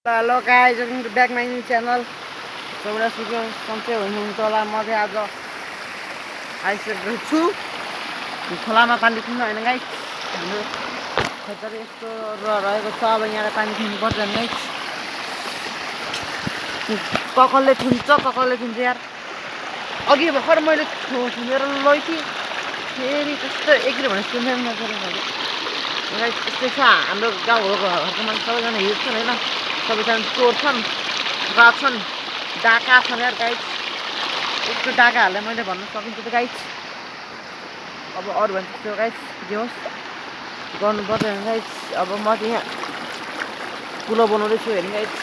Hello guys, welcome to back my new channel. Saudara suka सन्चै हुनुहुन्छ होला म चाहिँ आज आइसकेको छु खोलामा पानी किन्न हैन गाइस हाम्रो खेतहरू यस्तो रहेको छ अब यहाँ पानी किन्नु पर्छ नि गाइस ककलले थुन्छ यार अघि भर्खर मैले थुनेर लैथेँ फेरि कस्तो एग्री भने सुन्दै नसकेको गाइस यस्तै छ हाम्रो गाउँघरको मान्छे सबैजना हिँड्छन् हैन सबैजना चोर्छन् राख्छन् डाका छन् यार गाइस यस्तो डाकाहरूलाई मैले भन्न सकिन्छ त गाइस अब अरू भने त्यस्तो गाइस जे होस् गर्नु पर्दैन गाइस अब म चाहिँ यहाँ कुलो बनाउँदैछु हेर्नु गाइस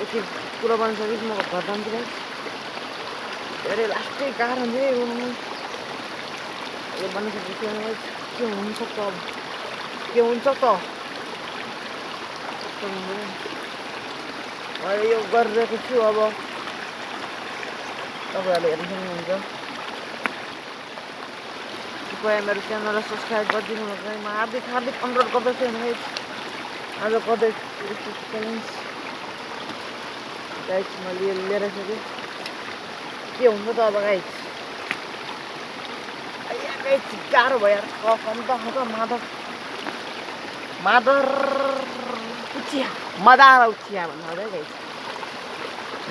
एकछिन कुलो बनाइसकेपछि म घर जान्छु गाइस धेरै लास्टै गाह्रो हुन्छ है बनाउनु यो बनाइसकेपछि गाइस के हुन्छ त अब के हुन्छ त अहिले यो गरिरहेको छु अब तपाईँहरूले हेर्नु सक्नुहुन्छ कृपया मेरो च्यानललाई सब्सक्राइब गरिदिनु होला म हार्दिक अनुरोध गर्दछु है आज गर्दैछु च्यालेन्ज गाइस मैले लिएर सकेँ के हुन्छ त अब गाइस गाइस गाह्रो भयो यार कम त खान्छ मदर उचिया मदार उचिया भन्नु है गाइस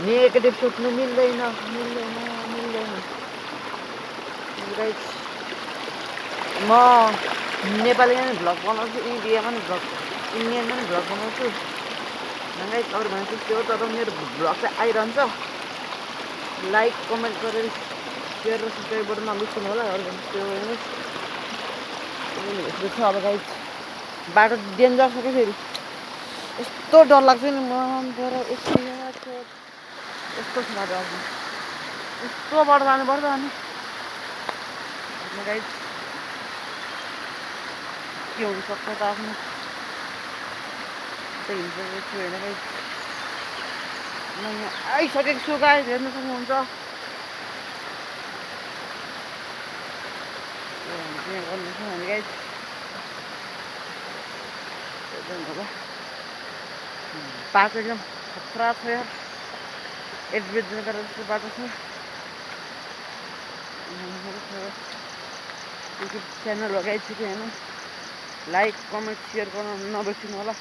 नेगेटिभ सोच्नु मिल्दैन गाइस म नेपालीमा पनि भ्लग बनाउँछु इन्डियामा पनि भ्लग इन्डियनमा पनि भ्लग बनाउँछु गाइस अरू भने त्यस्तै हो तर मेरो भ्लग चाहिँ आइरहन्छ लाइक कमेन्ट गरेर सेयर र सब्सक्राइब गर्न नबिर्सनु होला अरू भने त्यस्तो छ अब गाइस बाटो डेन्जर छ क्या फेरि यस्तो डर लाग्छ नि म यस्तो छ बाटो आज यस्तो बाटो जानुपर्छ अनि गाइस के हुनसक्छ त आफ्नो त्यही हिँडिसकेको छु होइन गाइस म यहाँ आइसकेको छु गाइस हेर्नु सक्नुहुन्छ यहाँ गर्दैछु भने गाइस होला बाटो एकदम खतरा छ यार एडभेन्चर गरेर जस्तो बाटो छ युट्युब च्यानल लगाइछु कि होइन लाइक कमेन्ट सेयर गर्न नबिर्सिनु होला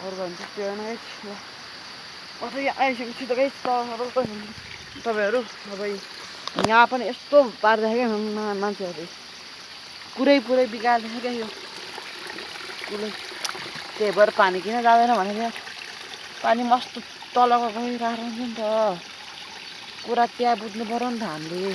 अरू भने त्यस्तो होइन गाइस ल म चाहिँ यहाँ आइसकेको छु त गाइस तपाईँहरू अब यहाँ पनि यस्तो पारिदिएको क्या मान्छेहरूले पुरै बिगारिदिएको क्या यो पुरै त्यही भएर पानी किन जाँदैन भनेर पानी मस्त तलको गइरहेको हुन्छ नि त कुरा त्यहाँ बुझ्नु पर्यो नि त हामीले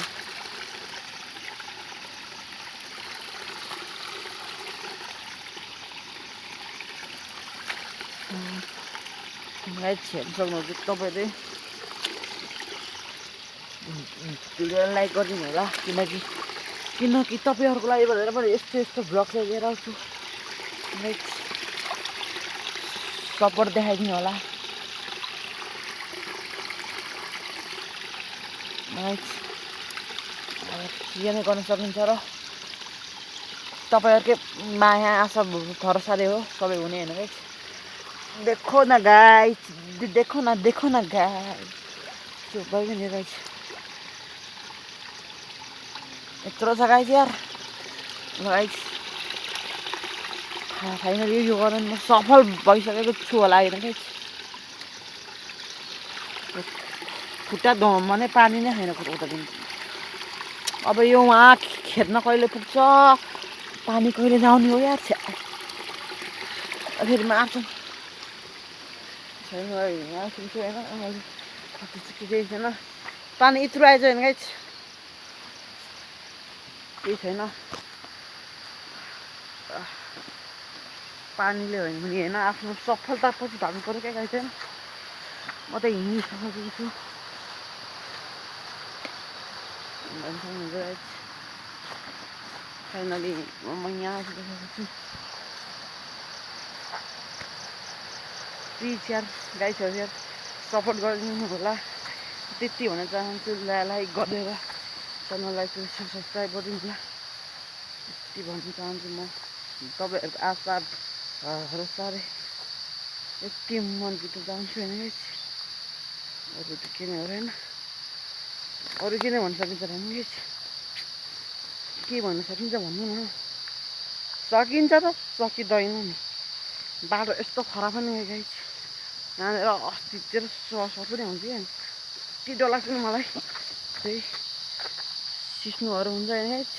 गाइस हेर्नु सक्नुहुन्छ तपाईँले भिडियोलाई लाइक गरिदिनु होला किनकि तपाईँहरूको लागि भनेर मैले यस्तो भ्लग चाहिँ लिएर आउँछु गाइस सपोर्ट देखाइदिनु होला गाइस के नै गर्न सकिन्छ र तपाईँहरूकै माया आशा भरोसाले हो सबै हुने होइन गाइस देखो न गाइस देखो न गाइस त्यो भयो नि गाइस यत्रो छ गाइस यार गाइस फाइनली यो गर्न म सफल भइसकेको छु होला होइन गाइस खुट्टा धोमा नै पानी नै छैन खुट्टादेखि अब यो वहाँ खेद्न कहिले पुग्छ पानी कहिले जाउने हो यार फेरि मार्छन् छैन यहाँ सुन्छु होइन केही छैन पानी यत्रो आएछ होइन गाइस केही छैन पानीले होइन भने होइन आफ्नो सफलता पछि भाग्नु पऱ्यो क्या गाइस होइन म त हिँडिसकेको छु फाइनली म यहाँ आइसकेको छु प्लिज यार गाइसहरू यार सपोर्ट गरिदिनु होला त्यति भन्न चाहन्छु लाइक गरेर च्यानललाई सब्सक्राइब गरिदिनु होला यति भन्न चाहन्छु म तपाईँहरूको आशा घर साह्रै यति मन्दिर त जान्छु होइन गाइस अरू त किन होइन अरू किन भन्न सकिन्छ र गाइस के भन्न सकिन्छ भन्नु न सकिन्छ त सकिँदैन नि बाटो यस्तो खराब पनि गाइस यहाँनिर अस्तितिर सस पनि हुन्छ क्या यति डर लाग्छ नि मलाई त्यही सिस्नुहरू हुन्छ होइन गाइस